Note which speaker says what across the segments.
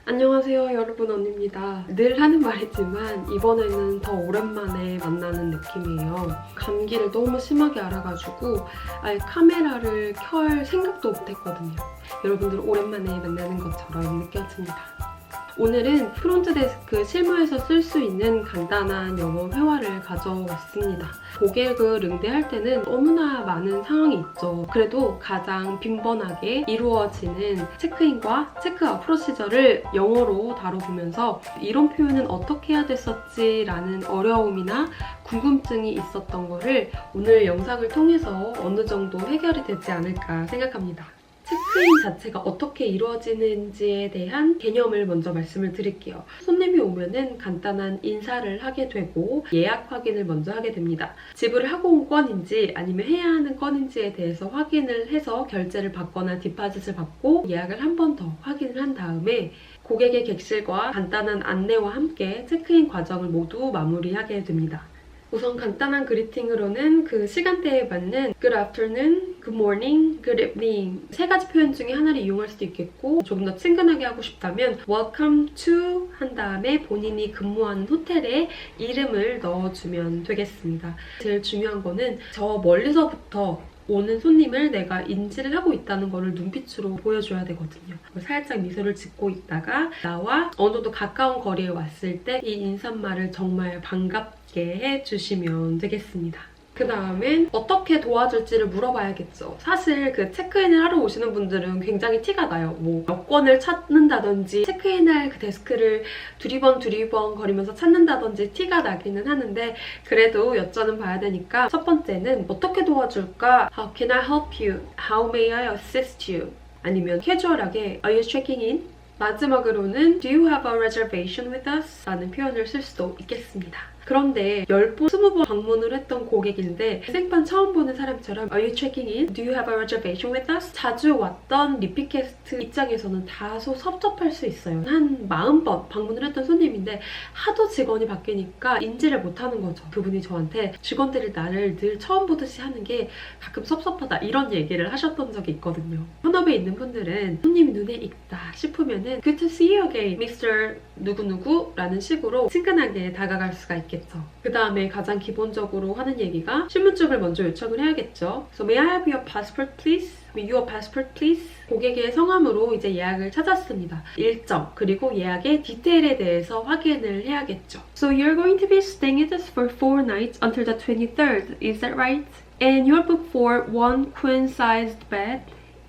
Speaker 1: 안녕하세요 여러분, 언니입니다. 늘 하는 말이지만 이번에는 더 오랜만에 만나는 느낌이에요. 감기를 너무 심하게 앓아가지고 아예 카메라를 켤 생각도 못했거든요. 여러분들 오랜만에 만나는 것처럼 느껴집니다. 오늘은 프론트데스크 실무에서 쓸 수 있는 간단한 영어 회화를 가져왔습니다. 고객을 응대할 때는 너무나 많은 상황이 있죠. 그래도 가장 빈번하게 이루어지는 체크인과 체크아웃 프로시저를 영어로 다뤄보면서 이런 표현은 어떻게 해야 됐었지라는 어려움이나 궁금증이 있었던 거를 오늘 영상을 통해서 어느 정도 해결이 되지 않을까 생각합니다. 체크인 자체가 어떻게 이루어지는지에 대한 개념을 먼저 말씀을 드릴게요. 손님이 오면은 간단한 인사를 하게 되고 예약 확인을 먼저 하게 됩니다. 지불을 하고 온 건인지 아니면 해야 하는 건인지에 대해서 확인을 해서 결제를 받거나 디파짓을 받고 예약을 한 번 더 확인을 한 다음에 고객의 객실과 간단한 안내와 함께 체크인 과정을 모두 마무리하게 됩니다. 우선 간단한 그리팅으로는 그 시간대에 맞는 Good afternoon, Good morning, Good evening 세 가지 표현 중에 하나를 이용할 수도 있겠고 조금 더 친근하게 하고 싶다면 Welcome to 한 다음에 본인이 근무하는 호텔의 이름을 넣어주면 되겠습니다. 제일 중요한 거는 저 멀리서부터 오는 손님을 내가 인지를 하고 있다는 거를 눈빛으로 보여줘야 되거든요. 살짝 미소를 짓고 있다가 나와 어느 정도 가까운 거리에 왔을 때 이 인사말을 정말 반갑게 해주시면 되겠습니다. 그 다음엔 어떻게 도와줄지를 물어봐야겠죠. 사실 그 체크인을 하러 오시는 분들은 굉장히 티가 나요. 뭐 여권을 찾는다든지 체크인할 그 데스크를 두리번 거리면서 찾는다든지 티가 나기는 하는데 그래도 여쭤는 봐야 되니까 첫 번째는 어떻게 도와줄까? How can I help you? How may I assist you? 아니면 캐주얼하게 Are you checking in? 마지막으로는 Do you have a reservation with us? 라는 표현을 쓸 수도 있겠습니다. 그런데 10번, 20번 방문을 했던 고객인데 생판 처음 보는 사람처럼 Are you checking in? Do you have a reservation with us? 자주 왔던 리핏 게스트 입장에서는 다소 섭섭할 수 있어요. 한 40번 방문을 했던 손님인데 하도 직원이 바뀌니까 인지를 못하는 거죠. 그분이 저한테 직원들이 나를 늘 처음 보듯이 하는 게 가끔 섭섭하다 이런 얘기를 하셨던 적이 있거든요. 현업에 있는 분들은 손님이 눈에 익다 싶으면은 Good to see you again, Mr. 누구누구 라는 식으로 친근하게 다가갈 수가 있겠죠. 그 다음에 가장 기본적으로 하는 얘기가 신분증을 먼저 요청을 해야겠죠. So may I have your passport please? Your passport please? 고객의 성함으로 이제 예약을 찾았습니다. 일정 그리고 예약의 디테일에 대해서 확인을 해야겠죠. So you're going to be staying with us for 4 nights until the 23rd, is that right? And you're booked for 1 queen-sized bed.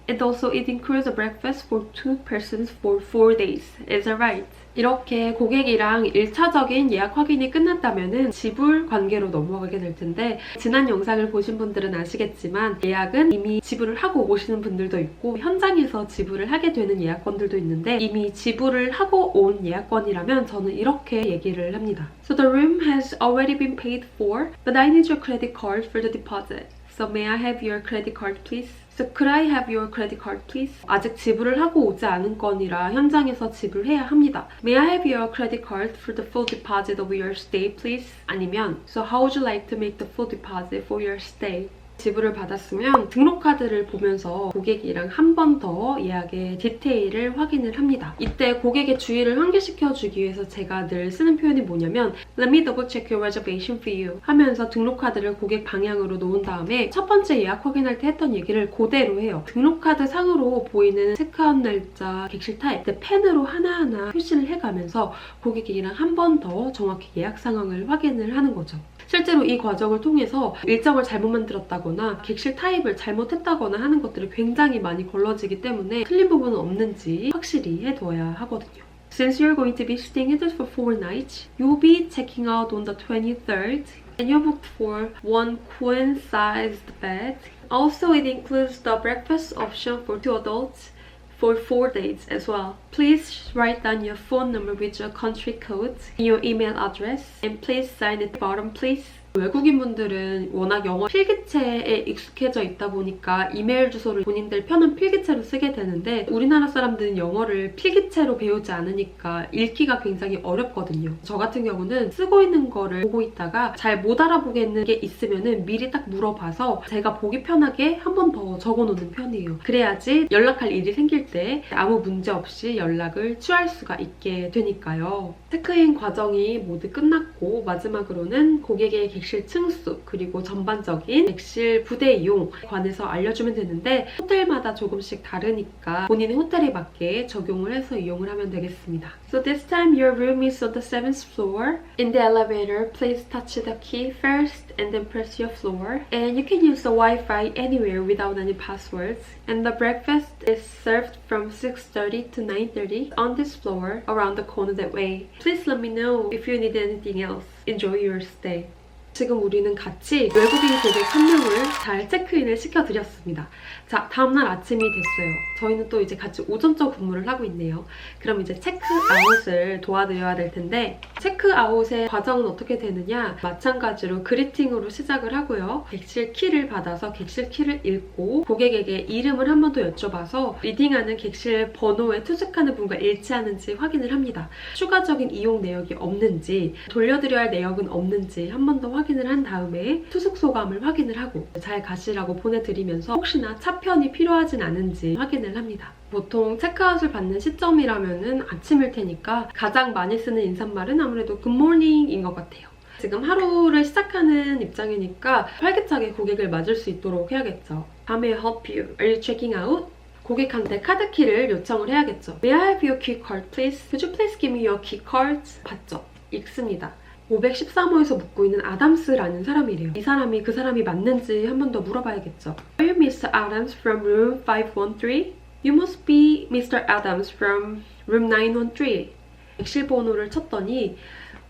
Speaker 1: And also it includes a breakfast for 2 persons for 4 days, is that right? 이렇게 고객이랑 1차적인 예약 확인이 끝났다면 지불 관계로 넘어가게 될 텐데 지난 영상을 보신 분들은 아시겠지만 예약은 이미 지불을 하고 오시는 분들도 있고 현장에서 지불을 하게 되는 예약권들도 있는데 이미 지불을 하고 온 예약권이라면 저는 이렇게 얘기를 합니다. So the room has already been paid for, but I need your credit card for the deposit. So may I have your credit card please? So could I have your credit card please? 아직 지불을 하고 오지 않은 건이라 현장에서 지불해야 합니다. May I have your credit card for the full deposit of your stay please? 아니면 So how would you like to make the full deposit for your stay? 지불을 받았으면 등록카드를 보면서 고객이랑 한 번 더 예약의 디테일을 확인을 합니다. 이때 고객의 주의를 환기시켜주기 위해서 제가 늘 쓰는 표현이 뭐냐면 Let me double check your reservation for you 하면서 등록카드를 고객 방향으로 놓은 다음에 첫 번째 예약 확인할 때 했던 얘기를 그대로 해요. 등록카드 상으로 보이는 체크아웃 날짜, 객실 타입 펜으로 하나하나 표시를 해가면서 고객이랑 한 번 더 정확히 예약 상황을 확인을 하는 거죠. 실제로 이 과정을 통해서 일정을 잘못 만들었다거나 객실 타입을 잘못했다거나 하는 것들이 굉장히 많이 걸러지기 때문에 틀린 부분은 없는지 확실히 해둬야 하거든요. Since you're going to be staying with us for 4 nights, you'll be checking out on the 23rd and you're booked for 1 queen-sized bed. Also, it includes the breakfast option for 2 adults for 4 days as well. Please write down your phone number with your country code, your email address, and please sign at the bottom please. 외국인분들은 워낙 영어 필기체에 익숙해져 있다 보니까 이메일 주소를 본인들 편한 필기체로 쓰게 되는데 우리나라 사람들은 영어를 필기체로 배우지 않으니까 읽기가 굉장히 어렵거든요. 저 같은 경우는 쓰고 있는 거를 보고 있다가 잘 못 알아보겠는 게 있으면은 미리 딱 물어봐서 제가 보기 편하게 한 번 더 적어놓는 편이에요. 그래야지 연락할 일이 생길 때 아무 문제 없이 연락을 취할 수가 있게 되니까요. 체크인 과정이 모두 끝났고 마지막으로는 고객의 객실 층수 그리고 전반적인 객실 부대 이용에 관해서 알려주면 되는데 호텔마다 조금씩 다르니까 본인의 호텔에 맞게 적용을 해서 이용을 하면 되겠습니다. So this time your room is on the 7th floor. In the elevator, please touch the key first and then press your floor. And you can use the Wi-Fi anywhere without any passwords. And the breakfast is served from 6:30 to 9:30 on this floor around the corner that way. Please let me know if you need anything else. Enjoy your stay. 지금 우리는 같이 외국인 고객 한 명을 잘 체크인을 시켜드렸습니다. 자, 다음날 아침이 됐어요. 저희는 또 이제 같이 오전적 근무를 하고 있네요. 그럼 이제 체크아웃을 도와드려야 될 텐데 체크아웃의 과정은 어떻게 되느냐? 마찬가지로 그리팅으로 시작을 하고요. 객실 키를 받아서 객실 키를 읽고 고객에게 이름을 한 번 더 여쭤봐서 리딩하는 객실 번호에 투숙하는 분과 일치하는지 확인을 합니다. 추가적인 이용 내역이 없는지 돌려드려야 할 내역은 없는지 한 번 더 확인을 한 다음에 투숙 소감을 확인을 하고 잘 가시라고 보내드리면서 혹시나 차편이 필요하진 않은지 확인을 합니다. 보통 체크아웃을 받는 시점이라면은 아침일 테니까 가장 많이 쓰는 인사말은 아무래도 굿모닝인 것 같아요. 지금 하루를 시작하는 입장이니까 활기차게 고객을 맞을 수 있도록 해야겠죠. How may I help you? Are you checking out? 고객한테 카드키를 요청을 해야겠죠. May I have your key card, please? Could you please give me your key cards? 봤죠? 읽습니다. 513호에서 묵고 있는 아담스라는 사람이래요. 이 사람이 그 사람이 맞는지 한 번 더 물어봐야겠죠. Are you Mr. Adams from room 513? You must be Mr. Adams from room 913. 객실 번호를 쳤더니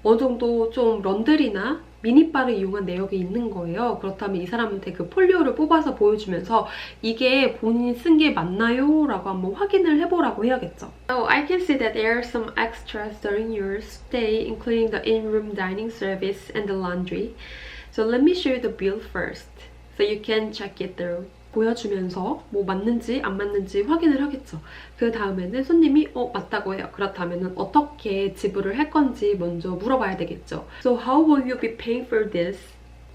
Speaker 1: 어느 정도 좀 런들이나 미니바를 이용한 내역이 있는 거예요. 그렇다면 이 사람한테 그 폴리오를 뽑아서 보여주면서 이게 본인이 쓴 게 맞나요? 라고 한번 확인을 해보라고 해야겠죠. So I can see that there are some extras during your stay, including the in-room dining service and the laundry. So let me show you the bill first, so you can check it through. 보여주면서 뭐 맞는지 안 맞는지 확인을 하겠죠. 그 다음에는 손님이 맞다고 해요. 그렇다면 어떻게 지불을 할 건지 먼저 물어봐야 되겠죠. So how will you be paying for this?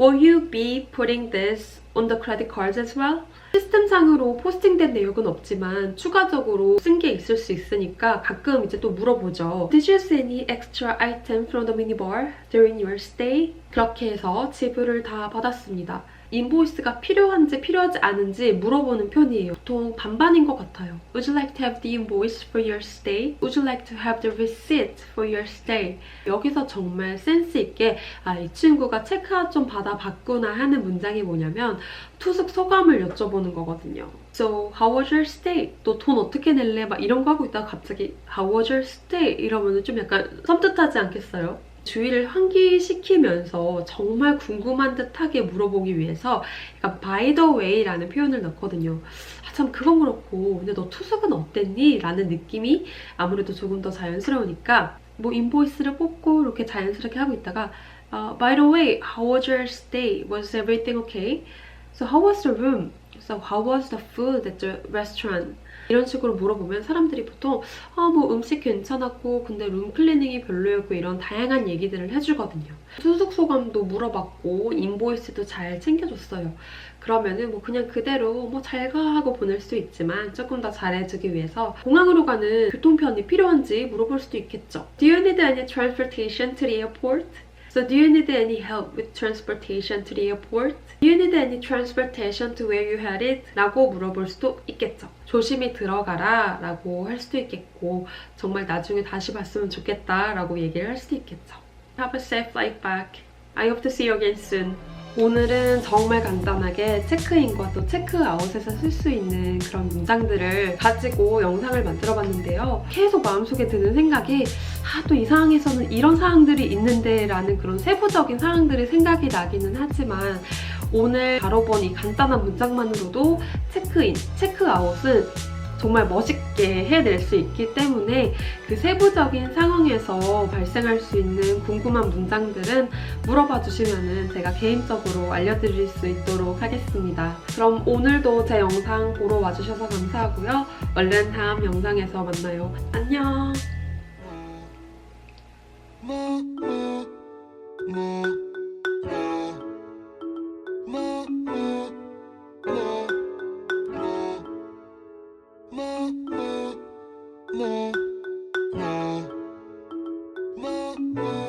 Speaker 1: Will you be putting this on the credit cards as well? 시스템상으로 포스팅된 내역은 없지만 추가적으로 쓴 게 있을 수 있으니까 가끔 이제 또 물어보죠. Did you see any extra item from the minibar during your stay? 그렇게 해서 지불을 다 받았습니다. 인보이스가 필요한지 필요하지 않은지 물어보는 편이에요. 보통 반반인 것 같아요. Would you like to have the invoice for your stay? Would you like to have the receipt for your stay? 여기서 정말 센스 있게 이 친구가 체크아웃 좀 받아봤구나 하는 문장이 뭐냐면 투숙 소감을 여쭤보는 거거든요. So, how was your stay? 너 돈 어떻게 낼래? 막 이런 거 하고 있다가 갑자기 How was your stay? 이러면 좀 약간 섬뜩하지 않겠어요? 주의를 환기시키면서 정말 궁금한 듯하게 물어보기 위해서 약간 by the way라는 표현을 넣거든요. 참 그건 그렇고 근데 너 투숙은 어땠니? 라는 느낌이 아무래도 조금 더 자연스러우니까 뭐 인보이스를 뽑고 이렇게 자연스럽게 하고 있다가 By the way, how was your stay? Was everything okay? So how was the room? So how was the food at the restaurant? 이런 식으로 물어보면 사람들이 보통 뭐 음식 괜찮았고 근데 룸 클리닝이 별로였고 이런 다양한 얘기들을 해주거든요. 투숙 소감도 물어봤고 인보이스도 잘 챙겨줬어요. 그러면은 뭐 그냥 그대로 뭐 잘 가 하고 보낼 수 있지만 조금 더 잘해주기 위해서 공항으로 가는 교통편이 필요한지 물어볼 수도 있겠죠. Do you need any transportation to the airport? So do you need any help with transportation to the airport? Do you need any transportation to where you headed? 라고 물어볼 수도 있겠죠. 조심히 들어가라 라고 할 수도 있겠고 정말 나중에 다시 봤으면 좋겠다 라고 얘기를 할 수도 있겠죠. Have a safe flight back. I hope to see you again soon. 오늘은 정말 간단하게 체크인과 또 체크아웃에서 쓸 수 있는 그런 문장들을 가지고 영상을 만들어봤는데요. 계속 마음속에 드는 생각이 또 이 상황에서는 이런 사항들이 있는데 라는 그런 세부적인 사항들이 생각이 나기는 하지만 오늘 다뤄본 이 간단한 문장만으로도 체크인, 체크아웃은 정말 멋있게 해낼 수 있기 때문에 그 세부적인 상황에서 발생할 수 있는 궁금한 문장들은 물어봐 주시면 제가 개인적으로 알려드릴 수 있도록 하겠습니다. 그럼 오늘도 제 영상 보러 와주셔서 감사하고요. 얼른 다음 영상에서 만나요. 안녕!
Speaker 2: No.